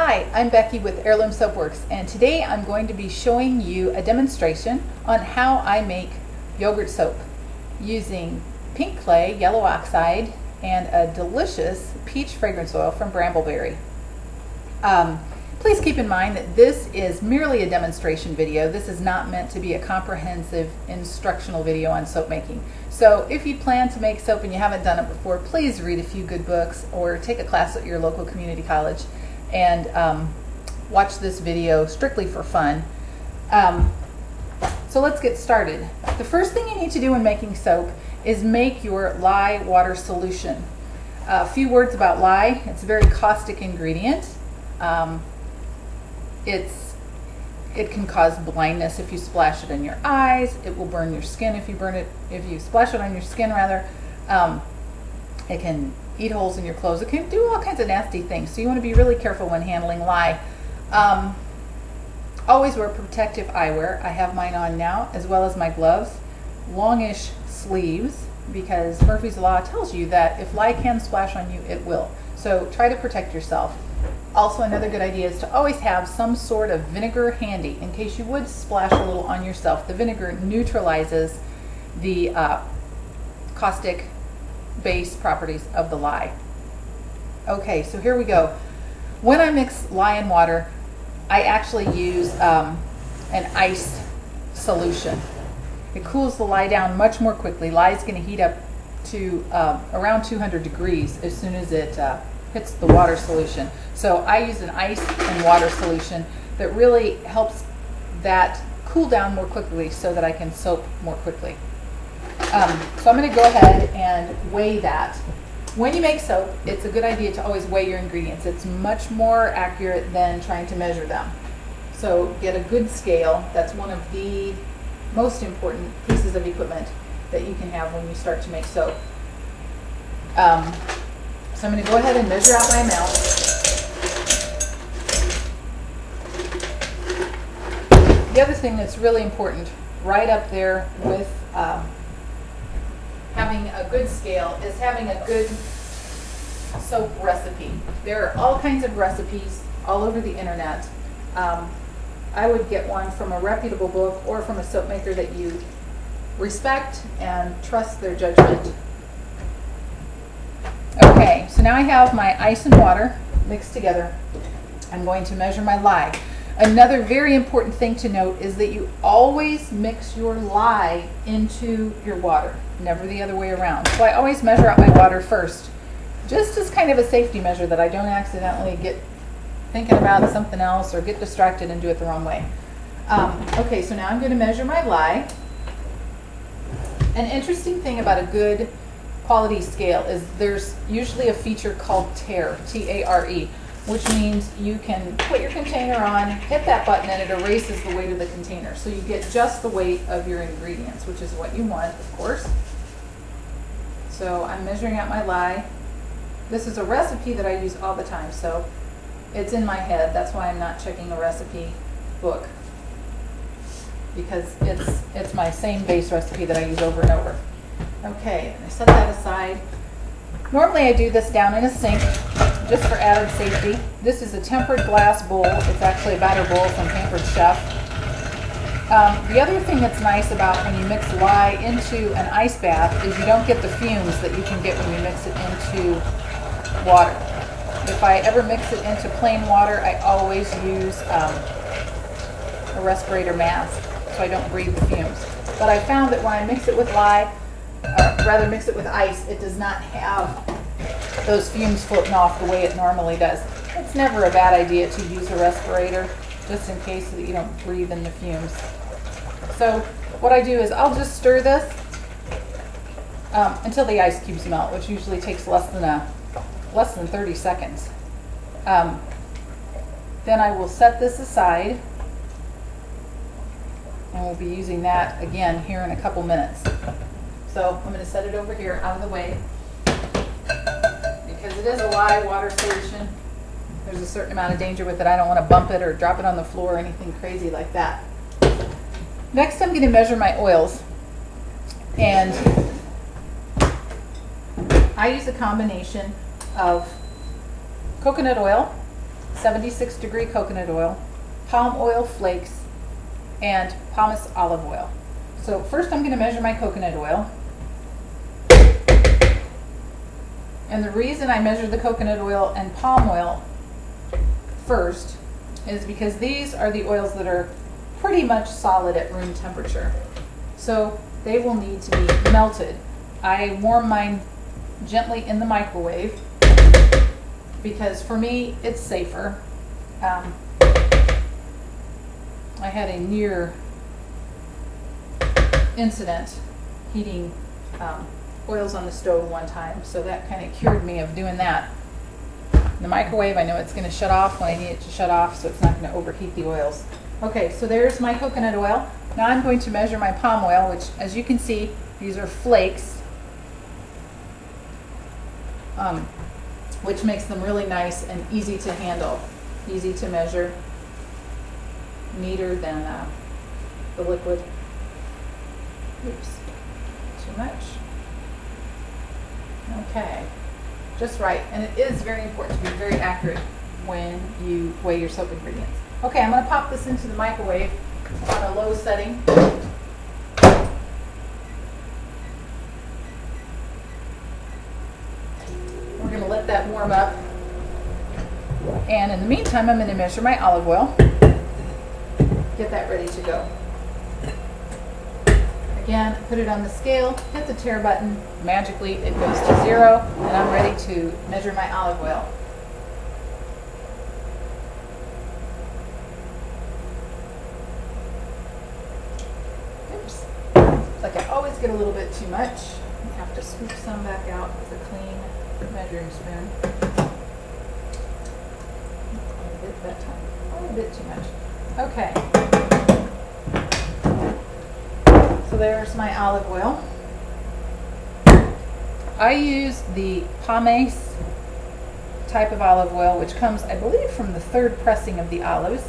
Hi, I'm Becky with Heirloom Soapworks, and today I'm going to be showing you a demonstration on how I make yogurt soap using pink clay, yellow oxide, and a delicious peach fragrance oil from Brambleberry. Please keep in mind that this is merely a demonstration video. This is not meant to be a comprehensive instructional video on soap making. So if you plan to make soap and you haven't done it before, please read a few good books or take a class at your local community college and watch this video strictly for fun. So let's get started. The first thing you need to do when making soap is make your lye water solution. A few words about lye. It's a very caustic ingredient. It can cause blindness if you splash it in your eyes. It will burn your skin if you splash it on your skin rather. It can eat holes in your clothes. It can do all kinds of nasty things. So you want to be really careful when handling lye. Always wear protective eyewear. I have mine on now, as well as my gloves. Longish sleeves, because Murphy's Law tells you that if lye can splash on you, it will. So try to protect yourself. Also, another good idea is to always have some sort of vinegar handy in case you would splash a little on yourself. The vinegar neutralizes the caustic base properties of the lye. Okay, so here we go. When I mix lye and water, I actually use an ice solution. It cools the lye down much more quickly. Lye is going to heat up to around 200 degrees as soon as it hits the water solution. So I use an ice and water solution that really helps that cool down more quickly so that I can soap more quickly. So I'm going to go ahead and weigh that. When you make soap, it's a good idea to always weigh your ingredients. It's much more accurate than trying to measure them. So get a good scale. That's one of the most important pieces of equipment that you can have when you start to make soap. So I'm going to go ahead and measure out my amount. The other thing that's really important, right up there with having a good scale, is having a good soap recipe. There are all kinds of recipes all over the internet. I would get one from a reputable book or from a soap maker that you respect and trust their judgment. Okay, so now I have my ice and water mixed together. I'm going to measure my lye. Another very important thing to note is that you always mix your lye into your water, never the other way around. So I always measure out my water first, just as kind of a safety measure that I don't accidentally get thinking about something else or get distracted and do it the wrong way. Okay, so now I'm going to measure my lye. An interesting thing about a good quality scale is there's usually a feature called tare, T-A-R-E, which means you can put your container on, hit that button, and it erases the weight of the container. So you get just the weight of your ingredients, which is what you want, of course. So I'm measuring out my lye. This is a recipe that I use all the time, so it's in my head. That's why I'm not checking a recipe book, because it's my same base recipe that I use over and over. Okay, I set that aside. Normally I do this down in a sink just for added safety. This is a tempered glass bowl. It's actually a batter bowl from Pampered Chef. The other thing that's nice about when you mix lye into an ice bath is you don't get the fumes that you can get when you mix it into water. If I ever mix it into plain water, I always use a respirator mask so I don't breathe the fumes. But I found that when I mix it with lye, rather mix it with ice, it does not have those fumes floating off the way it normally does. It's never a bad idea to use a respirator just in case so that you don't breathe in the fumes. So what I do is I'll just stir this until the ice cubes melt, which usually takes less than 30 seconds. Then I will set this aside, and we'll be using that again here in a couple minutes. So I'm going to set it over here out of the way. Because it is a lye water solution, there's a certain amount of danger with it. I don't want to bump it or drop it on the floor or anything crazy like that. Next I'm going to measure my oils. And I use a combination of coconut oil, 76-degree coconut oil, palm oil flakes, and pumice olive oil. So first I'm going to measure my coconut oil. And the reason I measure the coconut oil and palm oil first is because these are the oils that are pretty much solid at room temperature. So they will need to be melted. I warm mine gently in the microwave because for me it's safer. I had a near incident heating oils on the stove one time, so that kind of cured me of doing that. In the microwave, I know it's going to shut off when I need it to shut off, so it's not going to overheat the oils. Okay, so there's my coconut oil. Now I'm going to measure my palm oil, which, as you can see, these are flakes, which makes them really nice and easy to handle, easy to measure, neater than the liquid. Oops, too much. Okay, just right. And it is very important to be very accurate when you weigh your soap ingredients. Okay, I'm going to pop this into the microwave on a low setting. We're going to let that warm up. And in the meantime, I'm going to measure my olive oil. Get that ready to go. Again, put it on the scale, hit the tare button, magically it goes to 0, and I'm ready to measure my olive oil. Oops. Like I always get a little bit too much. I have to scoop some back out with a clean measuring spoon. A bit that time. Oh, a bit too much. Okay. So there's my olive oil. I use the Pumice type of olive oil, which comes, I believe, from the 3rd pressing of the olives.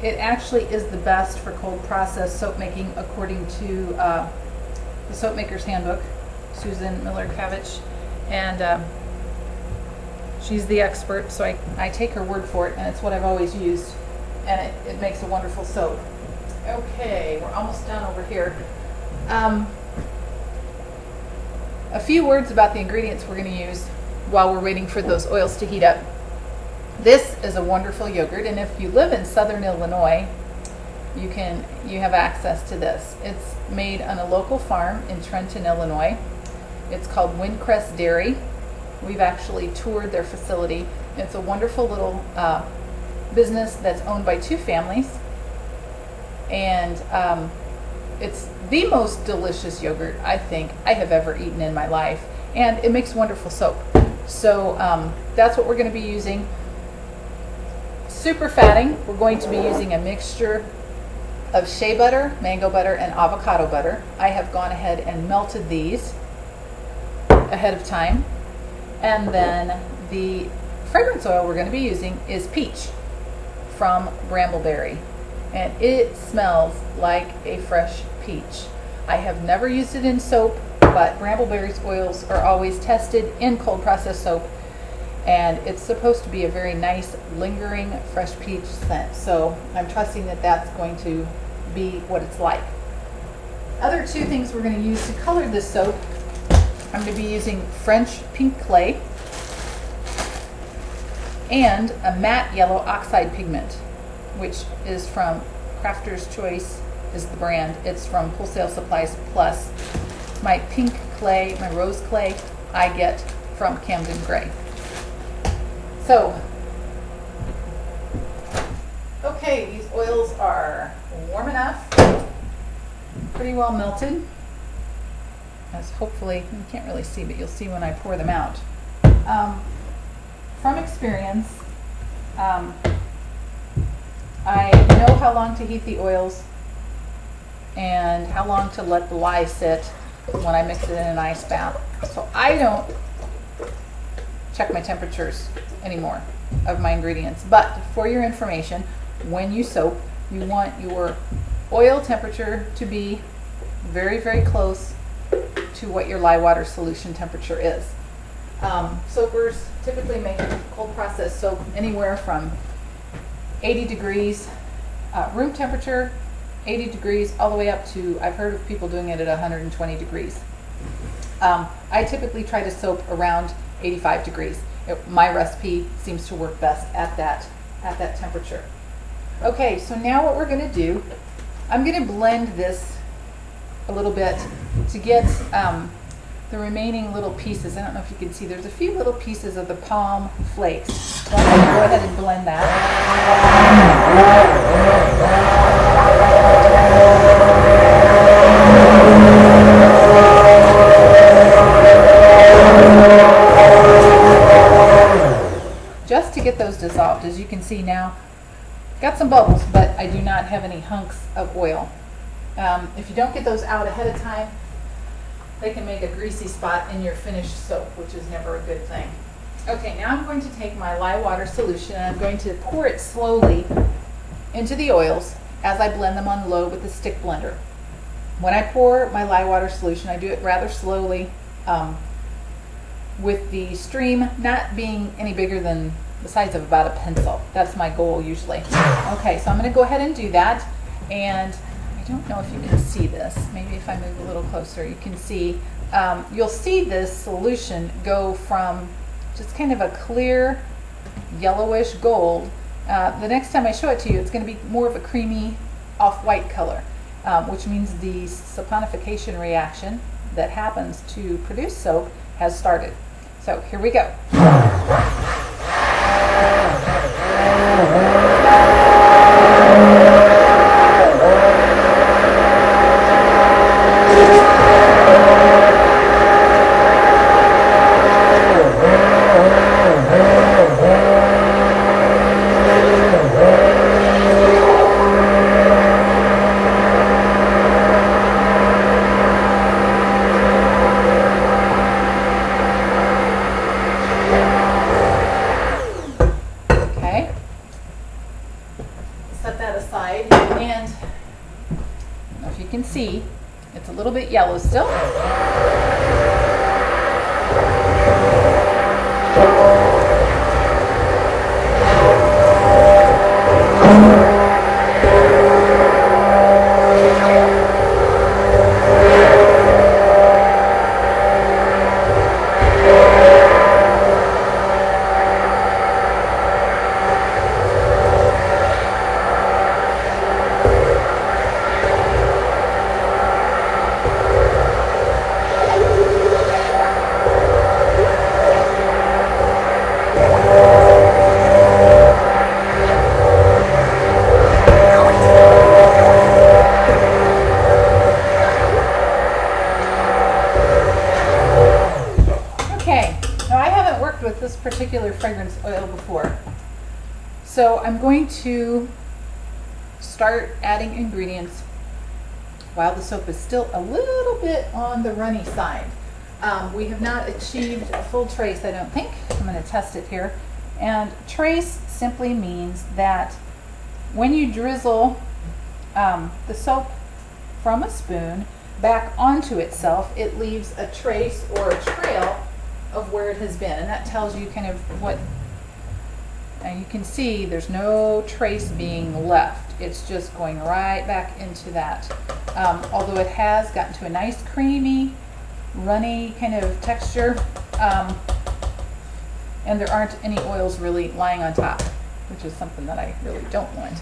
It actually is the best for cold process soap making, according to the Soap Maker's Handbook, Susan Miller-Kavich, and she's the expert, so I take her word for it, and it's what I've always used, and it makes a wonderful soap. Okay, we're almost done over here. A few words about the ingredients we're going to use while we're waiting for those oils to heat up. This is a wonderful yogurt, and if you live in southern Illinois, you have access to this. It's made on a local farm in Trenton, Illinois. It's called Windcrest Dairy. We've actually toured their facility. It's a wonderful little business that's owned by 2 families. And it's the most delicious yogurt I think I have ever eaten in my life, and it makes wonderful soap. So that's what we're going to be using. Super fatting, we're going to be using a mixture of shea butter, mango butter, and avocado butter. I have gone ahead and melted these ahead of time. And then the fragrance oil we're going to be using is peach from Brambleberry. And it smells like a fresh peach. I have never used it in soap, but Brambleberry's oils are always tested in cold process soap, and it's supposed to be a very nice, lingering, fresh peach scent. So I'm trusting that that's going to be what it's like. Other 2 things we're going to use to color this soap, I'm going to be using French pink clay and a matte yellow oxide pigment, which is from Crafter's Choice is the brand. It's from Wholesale Supplies Plus. My pink clay, my rose clay, I get from Camden Gray. So, okay, these oils are warm enough, pretty well melted, as hopefully, you can't really see, but you'll see when I pour them out. From experience, I know how long to heat the oils and how long to let the lye sit when I mix it in an ice bath. So I don't check my temperatures anymore of my ingredients. But for your information, when you soap, you want your oil temperature to be very, very close to what your lye water solution temperature is. Soapers typically make cold process soap anywhere from 80 degrees room temperature, 80 degrees, all the way up to, I've heard of people doing it at 120 degrees. I typically try to soap around 85 degrees. My recipe seems to work best at that temperature. Okay, so now what we're going to do, I'm going to blend this a little bit to get the remaining little pieces. I don't know if you can see, there's a few little pieces of the palm flakes. So I'm going to go ahead and blend that. Just to get those dissolved. As you can see now, got some bubbles, but I do not have any hunks of oil. If you don't get those out ahead of time, they can make a greasy spot in your finished soap, which is never a good thing. Okay, now I'm going to take my lye water solution and I'm going to pour it slowly into the oils as I blend them on low with the stick blender. When I pour my lye water solution, I do it rather slowly, with the stream not being any bigger than the size of about a pencil. That's my goal usually. Okay, so I'm going to go ahead and do that, and I don't know if you can see this. Maybe if I move a little closer, you can see. You'll see this solution go from just kind of a clear yellowish gold. The next time I show it to you, it's going to be more of a creamy off-white color, which means the saponification reaction that happens to produce soap has started. So here we go. Set that aside, and I don't know if you can see, it's a little bit yellow still. With this particular fragrance oil before. So I'm going to start adding ingredients while the soap is still a little bit on the runny side. We have not achieved a full trace, I don't think. I'm going to test it here. And trace simply means that when you drizzle the soap from a spoon back onto itself, it leaves a trace or a trail of where it has been, and that tells you kind of what, and you can see there's no trace being left. It's just going right back into that. Although it has gotten to a nice creamy, runny kind of texture, and there aren't any oils really lying on top, which is something that I really don't want.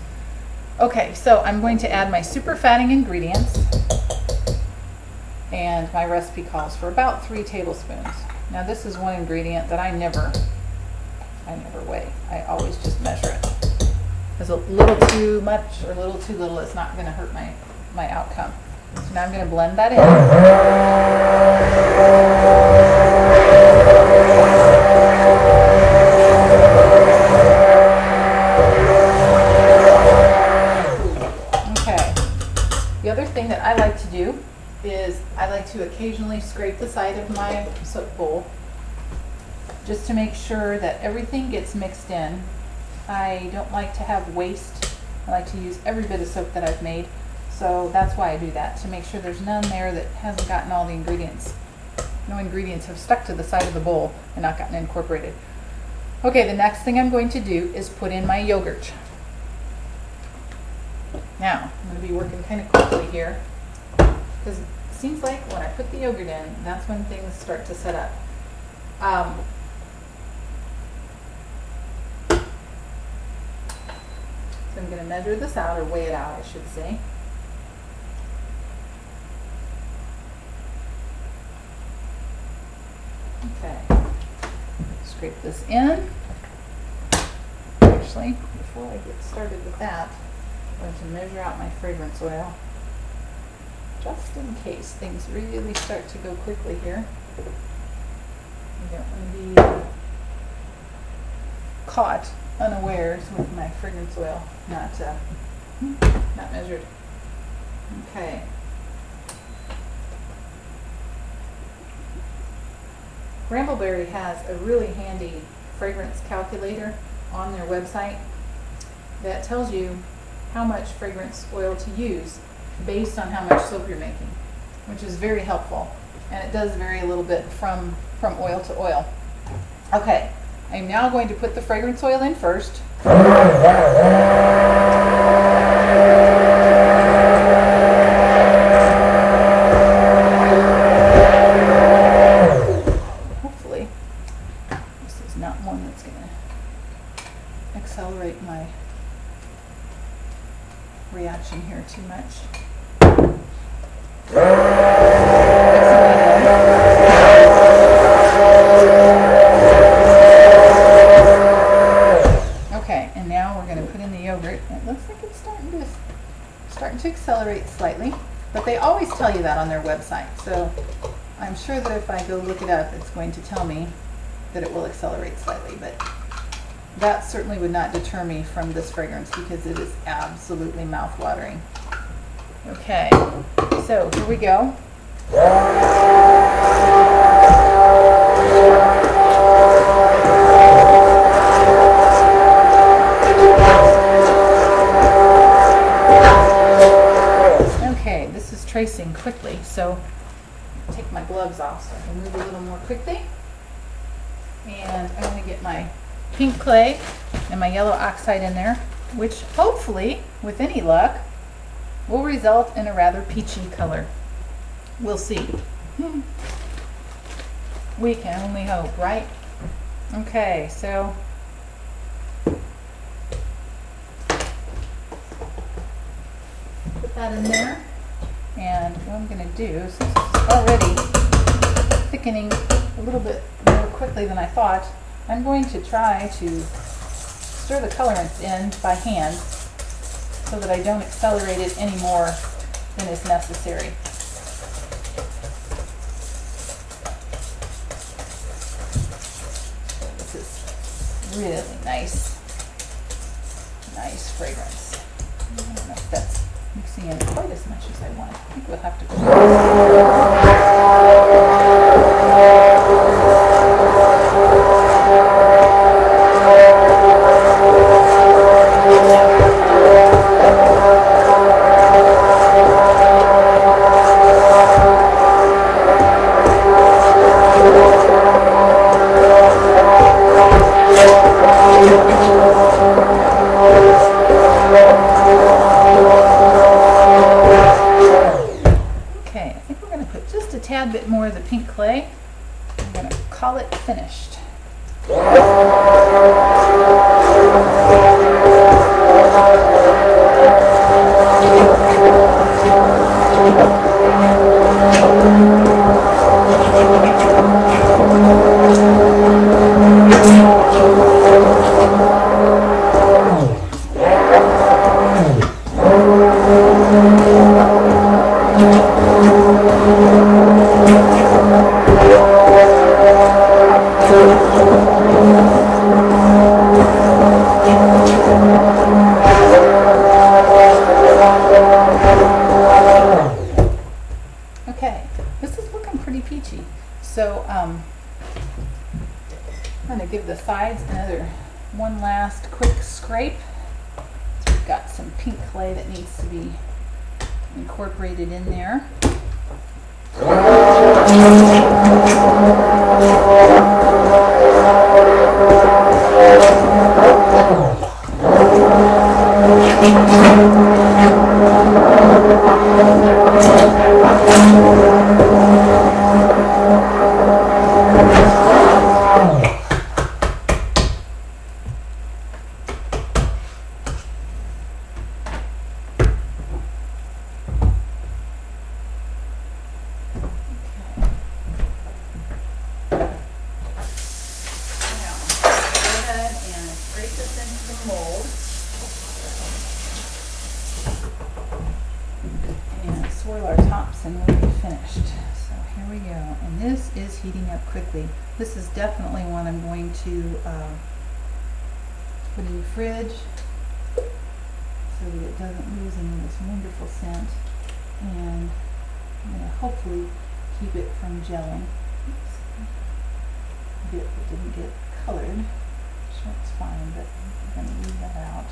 Okay, so I'm going to add my super fatting ingredients, and my recipe calls for about 3 tablespoons. Now this is one ingredient that I never weigh. I always just measure it. If it's a little too much or a little too little, it's not going to hurt my outcome. So now I'm going to blend that in. Okay. The other thing that I like to do is I like to occasionally scrape the side of my soap bowl just to make sure that everything gets mixed in. I don't like to have waste. I like to use every bit of soap that I've made, so that's why I do that, to make sure there's none there that hasn't gotten all the ingredients no ingredients have stuck to the side of the bowl and not gotten incorporated. Okay, the next thing I'm going to do is put in my yogurt. Now, I'm going to be working kind of quickly here because it seems like when I put the yogurt in, that's when things start to set up. So I'm going to measure this out, or weigh it out, I should say. Okay, scrape this in. Actually, before I get started with that, I'm going to measure out my fragrance oil, just in case things really start to go quickly here. I don't want to be caught unawares with my fragrance oil not measured. Okay. Brambleberry has a really handy fragrance calculator on their website that tells you how much fragrance oil to use based on how much soap you're making, which is very helpful, and it does vary a little bit from oil to oil. Okay, I'm now going to put the fragrance oil in first. Hopefully, this is not one that's going to accelerate my reaction here too much. Okay, and now we're going to put in the yogurt. It looks like it's starting to accelerate slightly, but they always tell you that on their website. So I'm sure that if I go look it up, it's going to tell me that it will accelerate slightly, but that certainly would not deter me from this fragrance because it is absolutely mouth-watering. Okay, so here we go. Okay, this is tracing quickly, so I'll take my gloves off so I can move a little more quickly. And I'm going to get my pink clay and my yellow oxide in there, which hopefully, with any luck, will result in a rather peachy color. We'll see. We can only hope, right? Okay, so put that in there, and what I'm going to do, since it's already thickening a little bit more quickly than I thought, I'm going to try to stir the colorants in by hand so that I don't accelerate it any more than is necessary. This is really nice fragrance. I don't know if that's mixing in quite as much as I want. I think we'll have to go. Okay, I think we're going to put just a tad bit more of the pink clay. I'm going to call it finished. Okay, this is looking pretty peachy. So I'm going to give the sides one last quick scrape. So we've got some pink clay that needs to be incorporated in there. Swirl our tops and we'll be finished. So here we go. And this is heating up quickly. This is definitely one I'm going to put in the fridge so that it doesn't lose any of this wonderful scent. And I'm going to hopefully keep it from gelling. Oops. A bit that didn't get colored. Sure, it's fine, but I'm going to leave that out.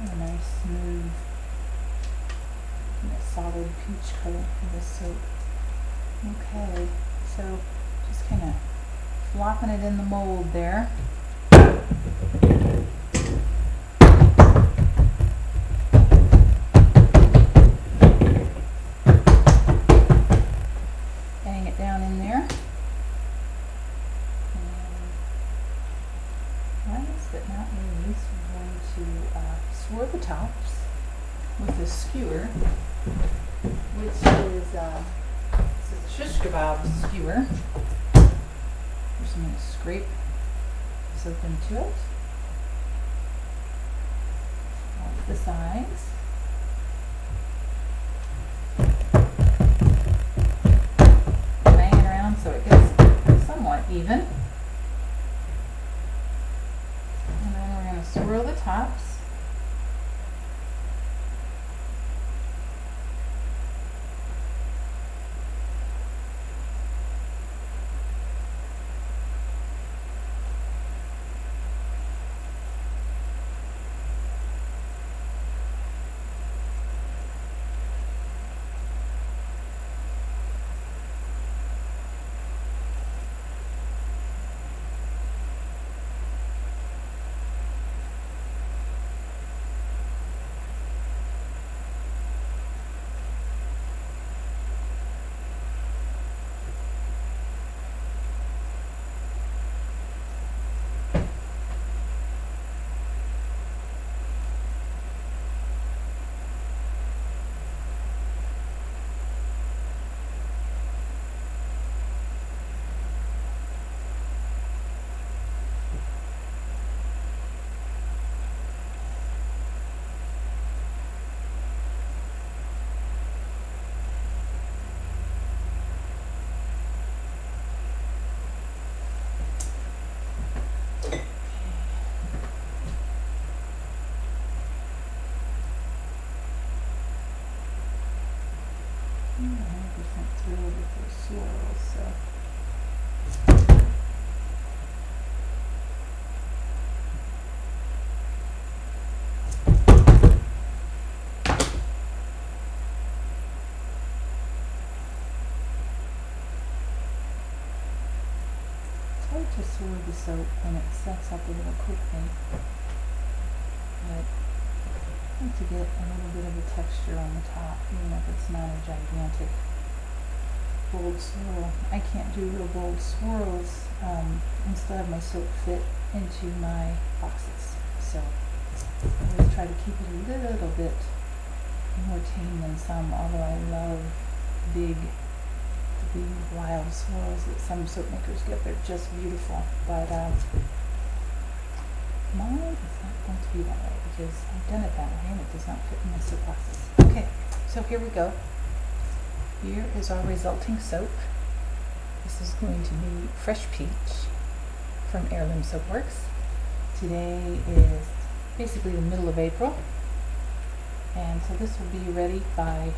A nice smooth, solid peach color for this soap. Okay, so just kind of flopping it in the mold there. Bang it down in there. And last but not least, we're going to swirl the tops with a skewer, which is this is a shish kebab skewer. Just going to scrape soap into it off the sides. Bang it around so it gets somewhat even. And then we're going to swirl the tops. Thrilled with those swirls, so. It's hard to swirl the soap when it sets up a little quickly, but I like to get a little bit of a texture on the top, even if it's not a gigantic bold swirl. I can't do real bold swirls and still have my soap fit into my boxes. So I always try to keep it a little bit more tame than some, although I love big wild swirls that some soap makers get. They're just beautiful. But mine is not going to be that way because I've done it that way and it does not fit in my soap boxes. Okay, so here we go. Here is our resulting soap. This is going to be Fresh Peach from Heirloom Soapworks. Today is basically the middle of April, and so this will be ready by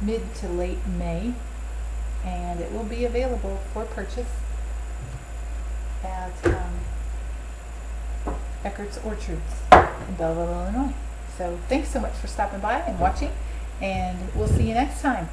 mid to late May, and it will be available for purchase at Eckert's Orchards in Belleville, Illinois. So thanks so much for stopping by and watching. and we'll see you next time.